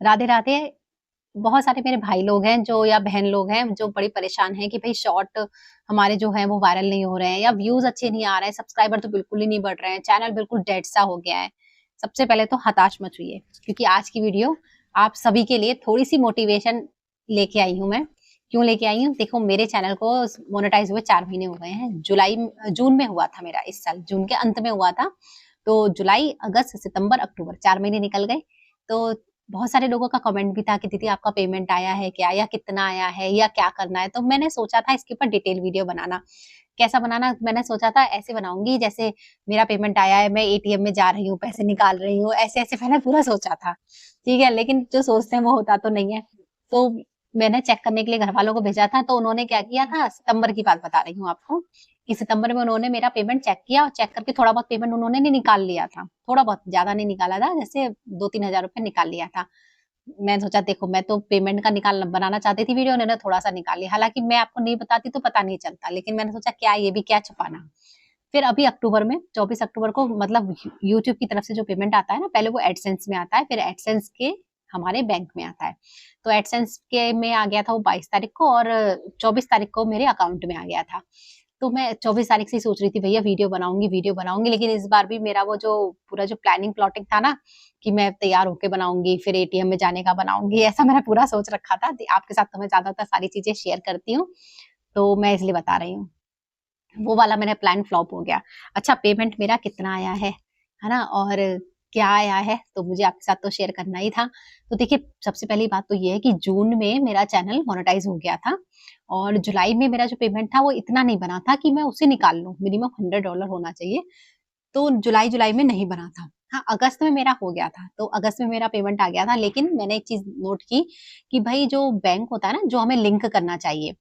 राधे राधे। बहुत सारे मेरे भाई लोग हैं जो या बहन लोग हैं जो बड़ी परेशान हैं कि भाई शॉर्ट हमारे जो है वो वायरल नहीं हो रहे हैं या व्यूज अच्छे नहीं आ रहे हैं, सब्सक्राइबर तो बिल्कुल ही नहीं बढ़ रहे हैं, चैनल बिल्कुल डेड सा हो गया है। सबसे पहले तो हताश मत हुइए, क्योंकि आज की वीडियो आप सभी के लिए थोड़ी सी मोटिवेशन लेके आई हूँ मैं। क्यों लेके आई हूँ? देखो, मेरे चैनल को मोनेटाइज हुए 4 महीने हो गए हैं। जून में हुआ था मेरा, इस साल जून के अंत में हुआ था। तो जुलाई, अगस्त, सितंबर, अक्टूबर 4 महीने निकल गए। तो बहुत सारे लोगों का कमेंट भी था कि दीदी आपका पेमेंट आया है क्या, या कितना आया है, या क्या करना है। तो मैंने सोचा था इसके ऊपर डिटेल वीडियो बनाना। कैसा बनाना? मैंने सोचा था ऐसे बनाऊंगी जैसे मेरा पेमेंट आया है, मैं एटीएम में जा रही हूँ, पैसे निकाल रही हूँ, ऐसे ऐसे मैंने पूरा सोचा था। ठीक है, लेकिन जो सोचते हैं वो होता तो नहीं है। तो मैंने चेक करने के लिए घर वालों को भेजा था, तो उन्होंने क्या किया था, सितंबर की बात बता रही हूँ आपको, कि सितंबर में उन्होंने मेरा पेमेंट चेक किया और चेक करके थोड़ा बहुत पेमेंट उन्होंने निकाल लिया था। थोड़ा बहुत, ज्यादा नहीं निकाला था, जैसे 2-3 हजार रुपए निकाल लिया था। मैंने सोचा देखो, मैं तो पेमेंट का निकाल बनाना चाहती थी वीडियो, उन्होंने थोड़ा सा निकाल लिया। हालांकि मैं आपको नहीं बताती तो पता नहीं चलता, लेकिन मैंने सोचा क्या ये भी क्या छुपाना। फिर अभी अक्टूबर में, 24 अक्टूबर को, मतलब यूट्यूब की तरफ से जो पेमेंट आता है ना, पहले वो एडसेंस में आता है, फिर एडसेंस के हमारे बैंक में आता है। तो एडसेंस के में आ गया था वो 22 तारीख को, और 24 तारीख को मेरे अकाउंट में आ गया था। तो मैं 24 तारीख से ही सोच रही थी भैया वीडियो बनाऊंगी, लेकिन इस बार भी मेरा वो जो पूरा जो प्लानिंग प्लॉटिंग था ना, कि मैं तैयार होके बनाऊंगी, फिर एटीएम में जाने का बनाऊंगी, ऐसा मैंने पूरा सोच रखा था। आपके साथ तो मैं ज्यादातर सारी चीजें शेयर करती हूँ, तो मैं इसलिए बता रही हूँ। वो वाला मेरा प्लान फ्लॉप हो गया। अच्छा, पेमेंट मेरा कितना आया है ना, और क्या आया है, तो मुझे आपके साथ तो शेयर करना ही था। तो देखिए, सबसे पहली बात तो ये है कि जून में मेरा चैनल मोनेटाइज हो गया था, और जुलाई में मेरा जो पेमेंट था वो इतना नहीं बना था कि मैं उसे निकाल लूं, मिनिमम $100 होना चाहिए। तो जुलाई जुलाई में नहीं बना था। हाँ, अगस्त में मेरा हो गया था, तो अगस्त में मेरा पेमेंट आ गया था। लेकिन मैंने एक चीज नोट की कि भाई जो बैंक होता है ना, जो हमें लिंक करना चाहिए,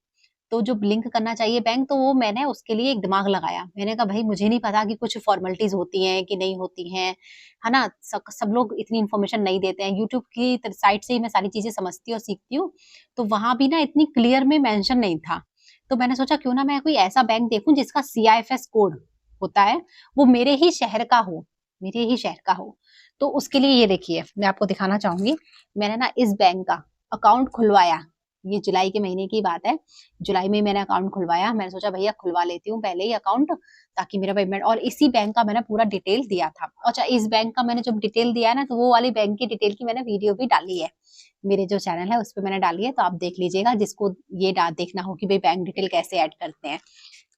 तो जो लिंक करना चाहिए बैंक, तो वो मैंने उसके लिए एक दिमाग लगाया। मैंने कहा भाई मुझे नहीं पता कि कुछ फॉर्मेलिटीज होती हैं कि नहीं होती हैं, है ना। सब लोग इतनी इन्फॉर्मेशन नहीं देते हैं। यूट्यूब की साइट से ही मैं सारी चीजें समझती हूँ और सीखती हूँ, तो वहां भी ना इतनी क्लियर में मेंशन नहीं था। तो मैंने सोचा क्यों ना मैं कोई ऐसा बैंक देखूं जिसका CIFS कोड होता है, वो मेरे ही शहर का हो, मेरे ही शहर का हो। तो उसके लिए ये देखिए, मैं आपको दिखाना चाहूंगी। मैंने ना इस बैंक का अकाउंट खुलवाया, ये जुलाई के महीने की बात है। जुलाई में मैंने अकाउंट खुलवाया। मैंने सोचा भैया खुलवा लेती हूँ पहले ही अकाउंट, ताकि मेरा पेमेंट, और इसी बैंक का मैंने पूरा डिटेल दिया था। अच्छा, इस बैंक का मैंने जब डिटेल दिया है ना, तो वो वाली बैंक की डिटेल की मैंने वीडियो भी डाली है, मेरे जो चैनल है उस पर मैंने डाली है, तो आप देख लीजिएगा, जिसको ये देखना हो कि भाई बैंक डिटेल कैसे ऐड करते हैं।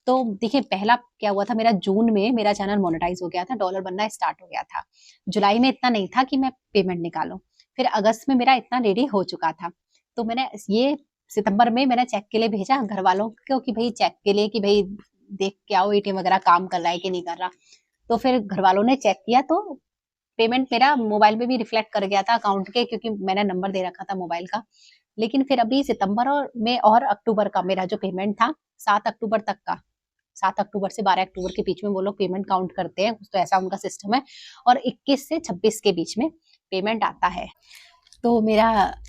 तो देखिए, पहला क्या हुआ था, मेरा जून में मेरा चैनल मोनेटाइज हो गया था, डॉलर बनना स्टार्ट हो गया था। जुलाई में इतना नहीं था कि मैं पेमेंट निकालूं। फिर अगस्त में मेरा इतना रेडी हो चुका था। तो मैंने ये सितंबर में मैंने चेक के लिए भेजा घर वालों को, कि भाई चेक के लिए, कि भाई देख के आओ एटीएम वगैरह काम कर रहा है कि नहीं कर रहा। तो फिर घर वालों ने चेक किया, तो पेमेंट मेरा मोबाइल में भी रिफ्लेक्ट कर गया था अकाउंट के, क्योंकि मैंने नंबर दे रखा था मोबाइल का। लेकिन फिर अभी सितंबर और अक्टूबर का मेरा जो पेमेंट था, 7 अक्टूबर तक का, 7 अक्टूबर से 12 अक्टूबर के बीच में वो लोग पेमेंट काउंट करते हैं, कुछ तो ऐसा उनका सिस्टम है। और 21 से 26 के बीच में पेमेंट आता है। तो मेरा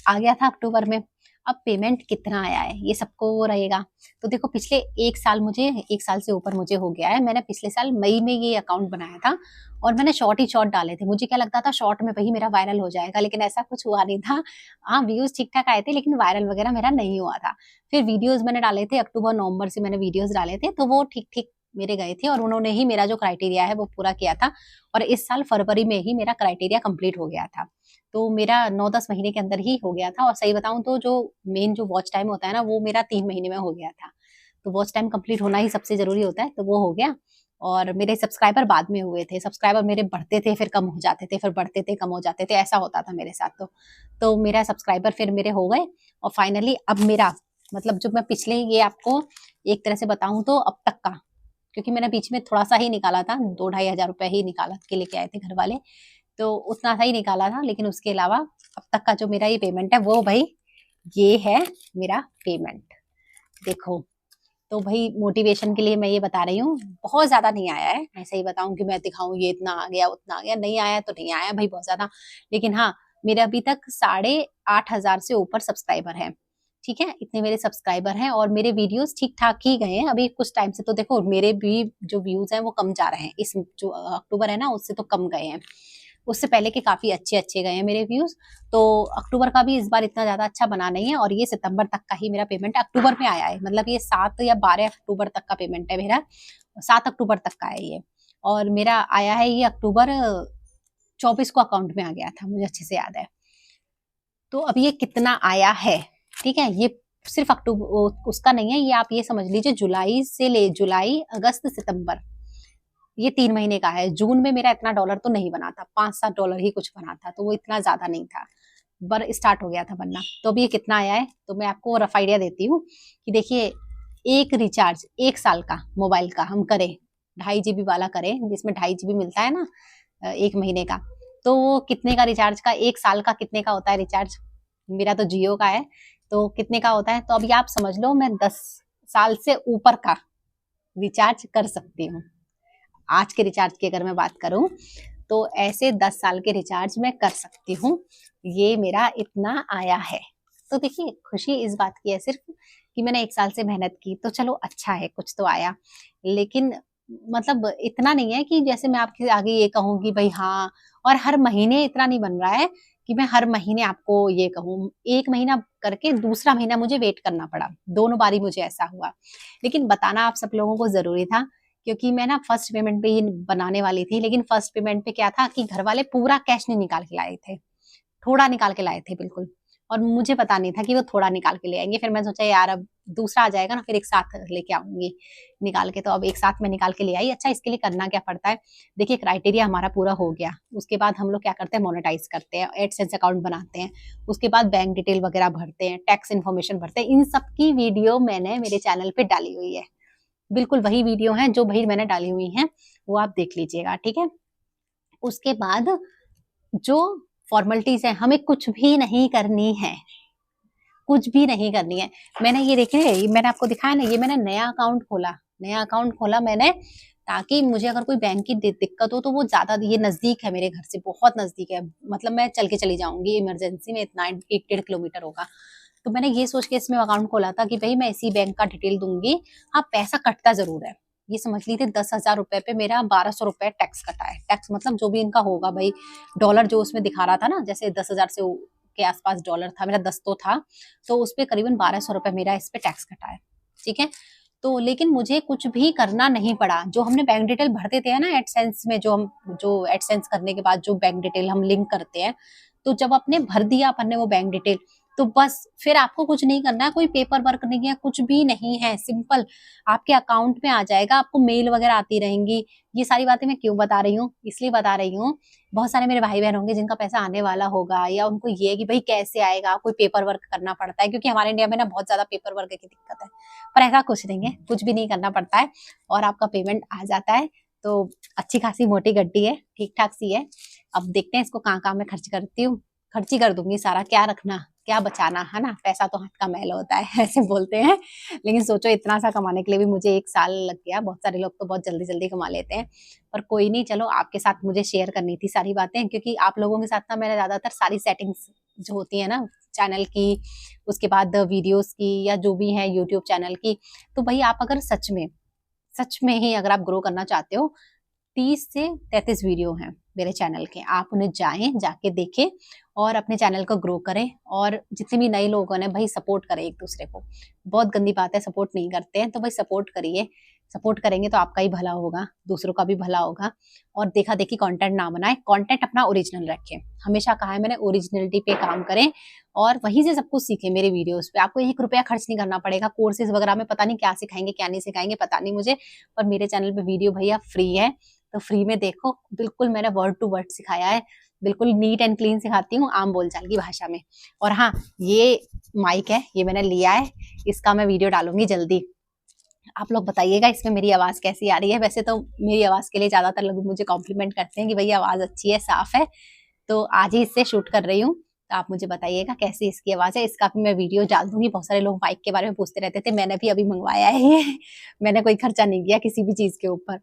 आ गया था अक्टूबर में। अब पेमेंट कितना आया है ये सबको वो रहेगा। तो देखो, पिछले 1 साल, मुझे 1 साल से ऊपर मुझे हो गया है। मैंने पिछले साल मई में ये अकाउंट बनाया था, और मैंने शॉर्ट ही शॉर्ट डाले थे। मुझे क्या लगता था, शॉर्ट में वही मेरा वायरल हो जाएगा, लेकिन ऐसा कुछ हुआ नहीं था। हाँ, व्यूज ठीक ठाक आए थे, लेकिन वायरल वगैरह मेरा नहीं हुआ था। फिर वीडियोज मैंने डाले थे, अक्टूबर नवंबर से मैंने वीडियोज डाले थे, तो वो ठीक ठीक मेरे गए थे, और उन्होंने ही मेरा जो क्राइटेरिया है वो पूरा किया था। और इस साल फरवरी में ही मेरा क्राइटेरिया कंप्लीट हो गया था। तो मेरा 9-10 महीने के अंदर ही हो गया था। और सही बताऊं तो जो मेन जो वॉच टाइम होता है ना, वो मेरा 3 महीने में हो गया था। तो वॉच टाइम कंप्लीट होना ही सबसे जरूरी होता है, तो वो हो गया। और मेरे सब्सक्राइबर बाद में हुए थे। सब्सक्राइबर मेरे बढ़ते थे, फिर कम हो जाते थे, फिर बढ़ते थे, कम हो जाते थे, ऐसा होता था मेरे साथ। तो मेरा सब्सक्राइबर फिर मेरे हो गए। और फाइनली अब मेरा, मतलब जो मैं पिछले, ये आपको एक तरह से बताऊं तो अब तक का, क्योंकि मैंने बीच में थोड़ा सा ही निकाला था, 2-2.5 हजार रुपए ही निकाला के लेके आए थे घर वाले, तो उतना सा ही निकाला था। लेकिन उसके अलावा अब तक का जो मेरा ये पेमेंट है, वो भाई ये है मेरा पेमेंट। देखो, तो भाई मोटिवेशन के लिए मैं ये बता रही हूँ, बहुत ज्यादा नहीं आया है। मैं सही बताऊं कि मैं दिखाऊं ये इतना आ गया उतना आ गया, नहीं आया तो नहीं आया भाई बहुत ज्यादा। लेकिन हाँ, मेरे अभी तक 8,500 से ऊपर सब्सक्राइबर हैं। ठीक है, इतने मेरे सब्सक्राइबर हैं, और मेरे वीडियोस ठीक ठाक ही गए हैं अभी कुछ टाइम से। तो देखो, मेरे भी जो व्यूज हैं वो कम जा रहे हैं, इस जो अक्टूबर है ना, उससे तो कम गए हैं। उससे पहले के काफी अच्छे गए हैं मेरे व्यूज। तो अक्टूबर का भी इस बार इतना ज्यादा अच्छा बना नहीं है, और ये सितंबर तक का ही मेरा पेमेंट अक्टूबर में आया है। मतलब ये 7 या 12 अक्टूबर तक का पेमेंट है मेरा, 7 अक्टूबर तक का है ये। और मेरा आया है ये अक्टूबर 24 को अकाउंट में आ गया था, मुझे अच्छे से याद है। तो अब ये कितना आया है, ठीक है, ये सिर्फ अक्टूबर उसका नहीं है, ये आप ये समझ लीजिए जुलाई अगस्त सितंबर, ये 3 महीने का है। जून में मेरा इतना डॉलर तो नहीं बना था, $5-7 ही कुछ बना था, तो वो इतना ज्यादा नहीं था, पर स्टार्ट हो गया था बनना। तो अभी ये कितना आया है, तो मैं आपको रफ आइडिया देती हूँ कि देखिए, एक रिचार्ज 1 साल का मोबाइल का हम करें, 2.5 GB वाला करें, जिसमें 2.5 GB मिलता है ना 1 महीने का, तो वो कितने का रिचार्ज का, 1 साल का कितने का होता है रिचार्ज? मेरा तो जियो का है, तो कितने का होता है? तो अभी आप समझ लो मैं 10 साल से ऊपर का रिचार्ज कर सकती हूँ। आज के रिचार्ज की अगर मैं बात करूं, तो ऐसे 10 साल के रिचार्ज मैं कर सकती हूँ। ये मेरा इतना आया है। तो देखिए, खुशी इस बात की है सिर्फ कि मैंने 1 साल से मेहनत की, तो चलो अच्छा है, कुछ तो आया। लेकिन मतलब इतना नहीं है कि जैसे मैं आपके आगे ये कहूँ कि भाई हाँ, और हर महीने इतना नहीं बन रहा है कि मैं हर महीने आपको ये कहूँ। 1 महीना करके दूसरा महीना मुझे वेट करना पड़ा, दोनों बारी मुझे ऐसा हुआ। लेकिन बताना आप सब लोगों को जरूरी था, क्योंकि मैं ना फर्स्ट पेमेंट पे ही बनाने वाली थी, लेकिन फर्स्ट पेमेंट पे क्या था कि घर वाले पूरा कैश नहीं निकाल के लाए थे, थोड़ा निकाल के लाए थे बिल्कुल। और मुझे पता नहीं था कि वो थोड़ा निकाल के ले आएंगे। फिर मैं सोचा यार अब दूसरा आ जाएगा ना, फिर एक साथ लेके आऊंगी निकाल के। तो अब एक साथ में निकाल के ले आई। अच्छा, इसके लिए करना क्या पड़ता है, देखिए क्राइटेरिया हमारा पूरा हो गया, उसके बाद हम लोग क्या करते हैं, मोनेटाइज करते हैं, एडसेंस अकाउंट बनाते हैं, उसके बाद बैंक डिटेल वगैरह भरते हैं, टैक्स इन्फॉर्मेशन भरते हैं। इन सब की वीडियो मैंने मेरे चैनल पे डाली हुई है, बिल्कुल वही वीडियो है जो भाई मैंने डाली हुई है, वो आप देख लीजिएगा, ठीक है। उसके बाद जो फॉर्मेलिटीज है, हमें कुछ भी नहीं करनी है, कुछ भी नहीं करनी है। मैंने ये देखे, मैंने आपको दिखाया ना, ये मैंने नया अकाउंट खोला मैंने, ताकि मुझे अगर कोई बैंक की दिक्कत हो तो वो ज्यादा, ये नजदीक है मेरे घर से, बहुत नजदीक है, मतलब मैं चल के चली जाऊंगी इमरजेंसी में, इतना 1-1.5 किलोमीटर होगा। तो मैंने ये सोच के इसमें अकाउंट खोला था कि भाई मैं इसी बैंक का डिटेल दूंगी। हाँ, पैसा कटता जरूर है, ये समझ लीजिए 10,000 रुपए पे मेरा 1200 रुपए टैक्स कटा है। टैक्स मतलब जो भी इनका होगा भाई, डॉलर जो उसमें दिखा रहा था ना, जैसे 10,000 से के आसपास डॉलर था मेरा, 10 तो था, तो उस पर करीबन 1200 रुपए मेरा इस पे टैक्स कटा है, ठीक है। तो लेकिन मुझे कुछ भी करना नहीं पड़ा। जो हमने बैंक डिटेल भरते थे ना एडसेंस में, जो एडसेंस करने के बाद जो बैंक डिटेल हम लिंक करते हैं, तो जब आपने भर दिया अपन ने वो बैंक डिटेल, तो बस फिर आपको कुछ नहीं करना है, कोई पेपर वर्क नहीं है, कुछ भी नहीं है, सिंपल आपके अकाउंट में आ जाएगा, आपको मेल वगैरह आती रहेंगी। ये सारी बातें मैं क्यों बता रही हूँ, इसलिए बता रही हूँ, बहुत सारे मेरे भाई बहन होंगे जिनका पैसा आने वाला होगा, या उनको ये है कि भाई कैसे आएगा, कोई पेपर वर्क करना पड़ता है, क्योंकि हमारे इंडिया में ना बहुत ज्यादा पेपर वर्क की दिक्कत है। पर ऐसा कुछ नहीं है, कुछ भी नहीं करना पड़ता है, और आपका पेमेंट आ जाता है। तो अच्छी खासी मोटी गड्डी है, ठीक ठाक सी है। अब देखते हैं इसको कहाँ कहाँ मैं खर्च करती हूँ, खर्च ही कर दूंगी सारा, क्या रखना क्या बचाना, है ना, पैसा तो हाथ का मैल होता है ऐसे बोलते हैं। लेकिन सोचो, इतना सा कमाने के लिए भी मुझे 1 साल लग गया। बहुत सारे लोग तो बहुत जल्दी जल्दी कमा लेते हैं, पर कोई नहीं, चलो आपके साथ मुझे शेयर करनी थी सारी बातें, क्योंकि आप लोगों के साथ ना मैंने ज्यादातर सारी सेटिंग्स जो होती है ना चैनल की, उसके बाद वीडियोस की, या जो भी है यूट्यूब चैनल की, तो भाई आप अगर सच में ही अगर आप ग्रो करना चाहते हो, 30 से 33 वीडियो हैं मेरे चैनल के, आप उन्हें जाके देखें और अपने चैनल को ग्रो करें। और जितने भी नए लोग हैं भाई, सपोर्ट करें एक दूसरे को। बहुत गंदी बात है सपोर्ट नहीं करते हैं, तो भाई सपोर्ट करिए। सपोर्ट करेंगे तो आपका ही भला होगा, दूसरों का भी भला होगा। और देखा देखी कंटेंट ना बनाए, कंटेंट अपना ओरिजिनल रखें। हमेशा कहा है मैंने, ओरिजिनलिटी पे काम करें, और वहीं से सब कुछ सीखें मेरे वीडियोस पे। आपको 1 रुपया खर्च नहीं करना पड़ेगा। कोर्सेज वगैरह में पता नहीं क्या सिखाएंगे क्या नहीं सिखाएंगे, पता नहीं मुझे, पर मेरे चैनल पे वीडियो भैया फ्री है, तो फ्री में देखो। बिल्कुल मैंने वर्ड टू वर्ड सिखाया है, बिल्कुल नीट एंड क्लीन सिखाती हूँ, आम बोलचाल की भाषा में। और हाँ, ये माइक है, ये मैंने लिया है, इसका मैं वीडियो डालूंगी जल्दी। आप लोग बताइएगा इसमें मेरी आवाज कैसी आ रही है। वैसे तो मेरी आवाज के लिए ज्यादातर लोग मुझे कॉम्प्लीमेंट करते हैं कि भैया आवाज अच्छी है, साफ है। तो आज ही इससे शूट कर रही हूँ, तो आप मुझे बताइएगा कैसी इसकी आवाज है। इसका भी मैं वीडियो डाल दूंगी। बहुत सारे लोग माइक के बारे में पूछते रहते थे, मैंने भी अभी मंगवाया है ये मैंने कोई खर्चा नहीं किया किसी भी चीज के ऊपर।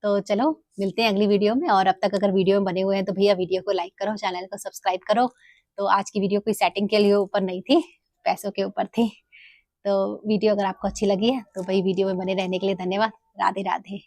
तो चलो मिलते हैं अगली वीडियो में। और अब तक अगर वीडियो में बने हुए हैं तो भैया वीडियो को लाइक करो, चैनल को सब्सक्राइब करो। तो आज की वीडियो कोई सेटिंग के लिए ऊपर नहीं थी, पैसों के ऊपर थी। तो वीडियो अगर आपको अच्छी लगी है तो भाई वीडियो में बने रहने के लिए धन्यवाद। राधे राधे।